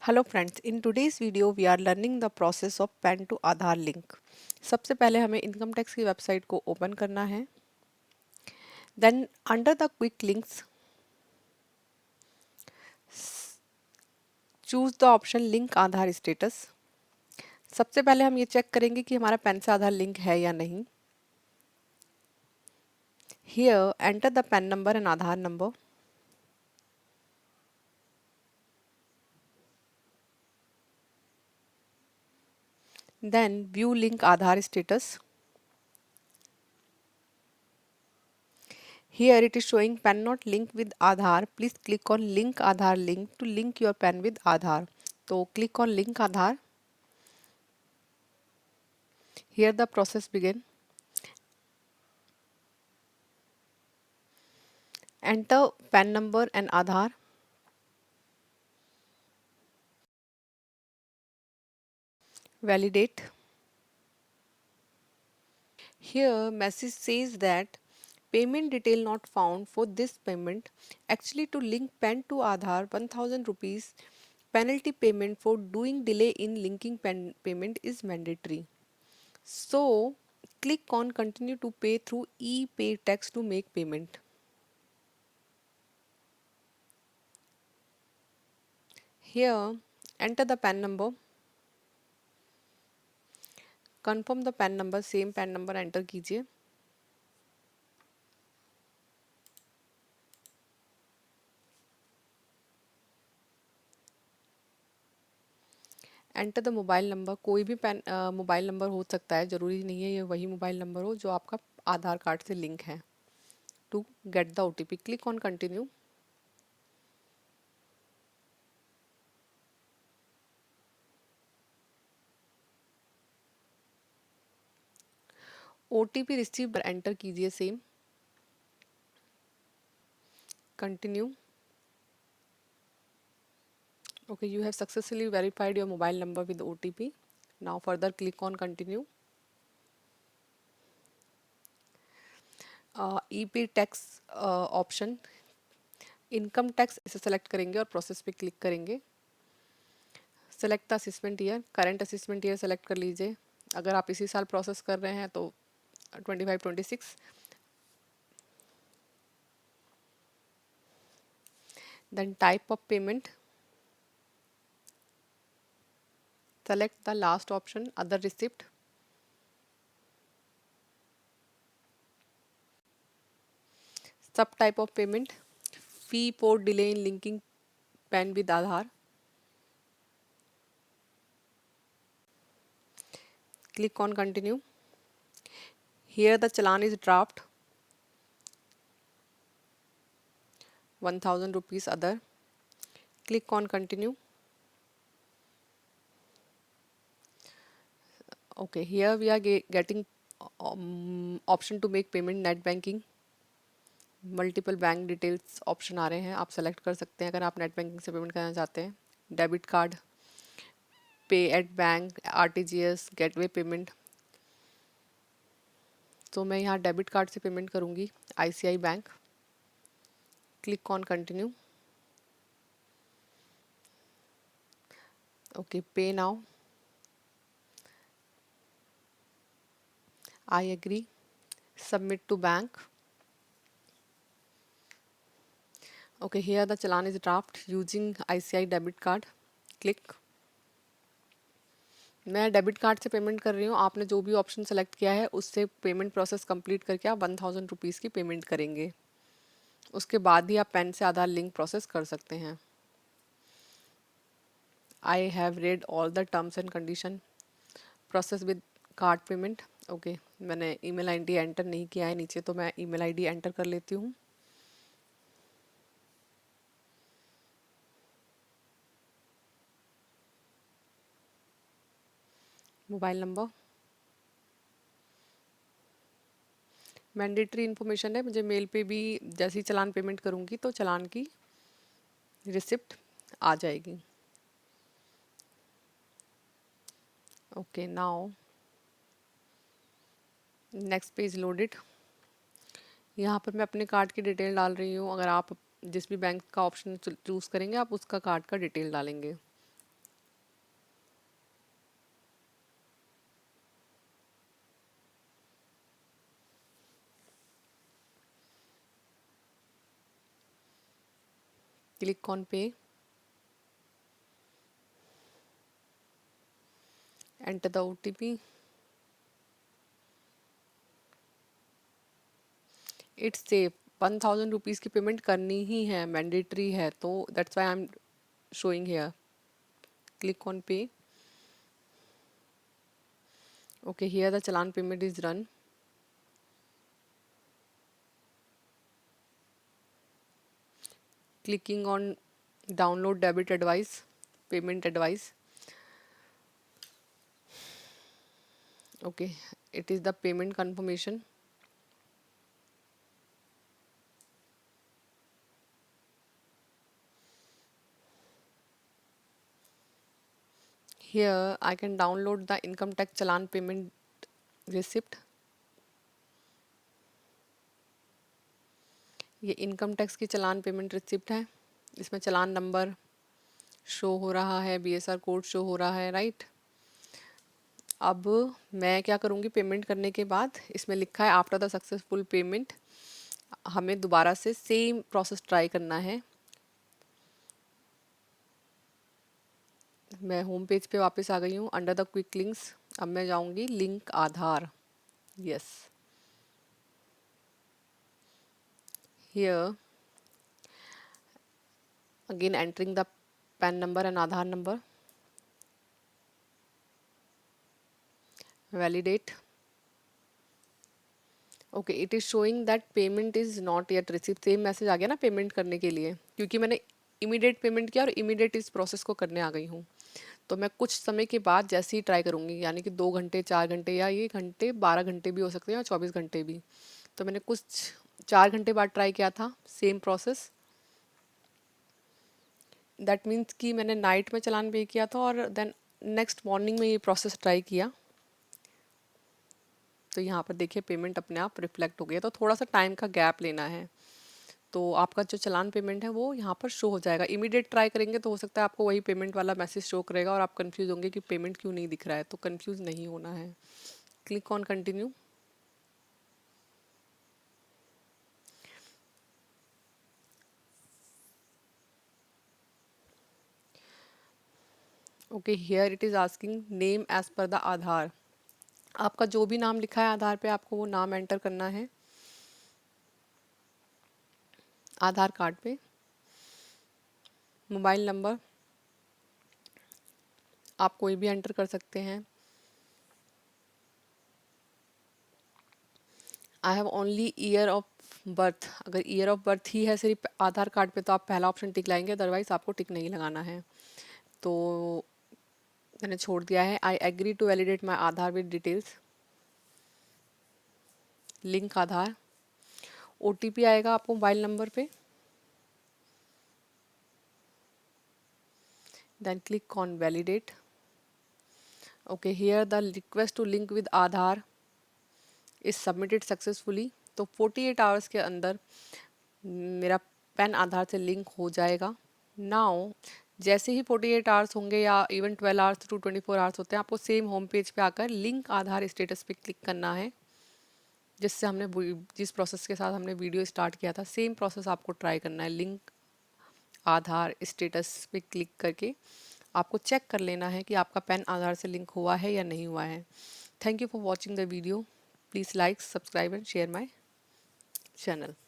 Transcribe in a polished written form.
Hello friends, in today's video we are learning the process of PAN to Aadhaar link. सबसे पहले हमें income tax की website को open करना है। Then under the quick links choose the option link Aadhaar status. सबसे पहले हम ये चेक करेंगे कि हमारा पैन से आधार लिंक है या नहीं। Here enter the PAN number and Aadhaar number. Then view link Aadhaar status. Here it is showing PAN not linked with Aadhaar. Please click on link Aadhaar link to link your PAN with Aadhaar. So click on link Aadhaar. Here the process begin. Enter PAN number and Aadhaar. Validate. Here message says that payment detail not found for this payment. Actually to link PAN to Aadhaar 1000 rupees penalty payment for doing delay in linking PAN payment is mandatory. So click on continue to pay through e-pay text to make payment. Here enter the PAN number. Confirm the PAN number, same PAN number enter कीजिए. Enter the mobile number, कोई भी pan mobile number हो सकता है, ज़रूरी नहीं है ये वही मोबाइल नंबर हो जो आपका आधार कार्ड से लिंक है. To get the OTP click on continue. OTP receive enter कीजिए same. Continue. Okay, you have successfully verified your mobile number with OTP. Now further click on continue. EP tax option, income tax इसे select करेंगे और process पे click करेंगे. Select the assessment year, current assessment year select कर लीजिए. अगर आप इसी साल प्रोसेस कर रहे हैं तो 25-26. Then type of payment, select the last option other receipt. Subtype of payment, fee for delay in linking PAN with Aadhaar. Click on continue. Here the challan is draft, 1000 rupees other. Click on continue. Okay, here we are getting option to make payment net banking. Multiple bank details option आ रहे हैं, आप select कर सकते हैं अगर आप net banking से पेमेंट करना चाहते हैं. Debit card, pay at bank, RTGS, gateway payment. तो मैं यहाँ डेबिट कार्ड से पेमेंट करूँगी, ICI bank. Click on continue. Okay, pay now. I agree. Submit to bank. Okay, here the challan is draft using ICI debit card. Click. मैं debit card से payment कर रही हूँ, आपने जो भी ऑप्शन सेलेक्ट किया है उससे पेमेंट प्रोसेस कंप्लीट करके आप 1000 रुपीज़ की पेमेंट करेंगे. उसके बाद ही आप पैन से आधार लिंक प्रोसेस कर सकते हैं. I have read all the terms and condition. Process with card payment. Okay, मैंने ईमेल आईडी एंटर नहीं किया है नीचे, तो मैं ईमेल आईडी एंटर कर लेती हूँ. Mobile number. मैंडेटरी इन्फॉर्मेशन है, मुझे मेल पे भी जैसे ही चलान पेमेंट करूँगी तो चलान की रिसिप्ट आ जाएगी. Okay, now next page loaded. यहाँ पर मैं अपने कार्ड की डिटेल डाल रही हूँ. अगर आप जिस भी बैंक का ऑप्शन चूज़ करेंगे आप उसका कार्ड का डिटेल डालेंगे. Click on pay. Enter the OTP. It's safe. 1000 rupees की पेमेंट करनी ही है, मैंडेटरी है, तो that's why I am showing here. Click on pay. Okay, here the challan payment is run. Clicking on download debit advice, payment advice. Okay, it is the payment confirmation. Here I can download the income tax challan payment receipt. ये income tax की चलान payment receipt है। इसमें चलान number show हो रहा है, BSR code show हो रहा है, राइट। अब मैं क्या करूँगी, पेमेंट करने के बाद इसमें लिखा है आफ्टर द सक्सेसफुल पेमेंट, हमें दोबारा से सेम प्रोसेस ट्राई करना है। मैं होम पेज पे वापस आ गई हूँ, अंडर द क्विक लिंक्स। अब मैं जाऊँगी link Aadhaar. Yes, here again entering the PAN number and Aadhaar number, validate. Okay, it is showing that payment is not yet receive. Same message आ गया ना पेमेंट करने के लिए, क्योंकि मैंने इमीडिएट पेमेंट किया और इमीडिएट इस प्रोसेस को करने आ गई हूँ। तो मैं कुछ समय के बाद जैसे ही ट्राई करूँगी, यानी कि 2 घंटे, 4 घंटे, या ये घंटे 12 घंटे भी हो सकते हैं और 24 घंटे भी। तो मैंने कुछ 4 घंटे बाद ट्राई किया था सेम प्रोसेस। दैट मीन्स कि मैंने नाइट में चलान पे किया था और देन नेक्स्ट मॉर्निंग में ये प्रोसेस ट्राई किया। तो यहाँ पर देखिए पेमेंट अपने आप रिफ्लेक्ट हो गया। तो थोड़ा सा टाइम का गैप लेना है, तो आपका जो चलान पेमेंट है वो यहाँ पर शो हो जाएगा। इमीडिएट ट्राई करेंगे तो हो सकता है आपको वही पेमेंट वाला मैसेज शो करेगा और आप कंफ्यूज होंगे कि पेमेंट क्यों नहीं दिख रहा है। तो कंफ्यूज नहीं होना है। Click on continue. Okay, here it is asking name as per the Aadhaar. आपका जो भी नाम लिखा है आधार पे, आपको वो नाम एंटर करना है आधार कार्ड पे। मोबाइल नंबर आप कोई भी एंटर कर सकते हैं। I have only year of birth. अगर ईयर ऑफ बर्थ ही है सिर्फ आधार कार्ड पे तो आप पहला ऑप्शन टिक लाएंगे, अदरवाइज आपको टिक नहीं लगाना है। तो मैंने छोड़ दिया है। I agree to validate my Aadhaar with details. Link Aadhaar. OTP आएगा आपको मोबाइल नंबर पे, then click on validate. Okay, here the request to link with Aadhaar is submitted successfully. तो 48 आवर्स के अंदर मेरा पैन आधार से लिंक हो जाएगा। नाउ जैसे ही 48 आवर्स होंगे या इवन 12 आवर्स टू 24 आवर्स होते हैं, आपको सेम होम पेज पे आकर लिंक आधार स्टेटस पे क्लिक करना है, जिससे हमने जिस प्रोसेस के साथ हमने वीडियो स्टार्ट किया था सेम प्रोसेस आपको ट्राई करना है। लिंक आधार स्टेटस पे क्लिक करके आपको चेक कर लेना है कि आपका पैन आधार से लिंक हुआ है या नहीं हुआ है। Thank you for watching the video. Please like, subscribe and share my channel.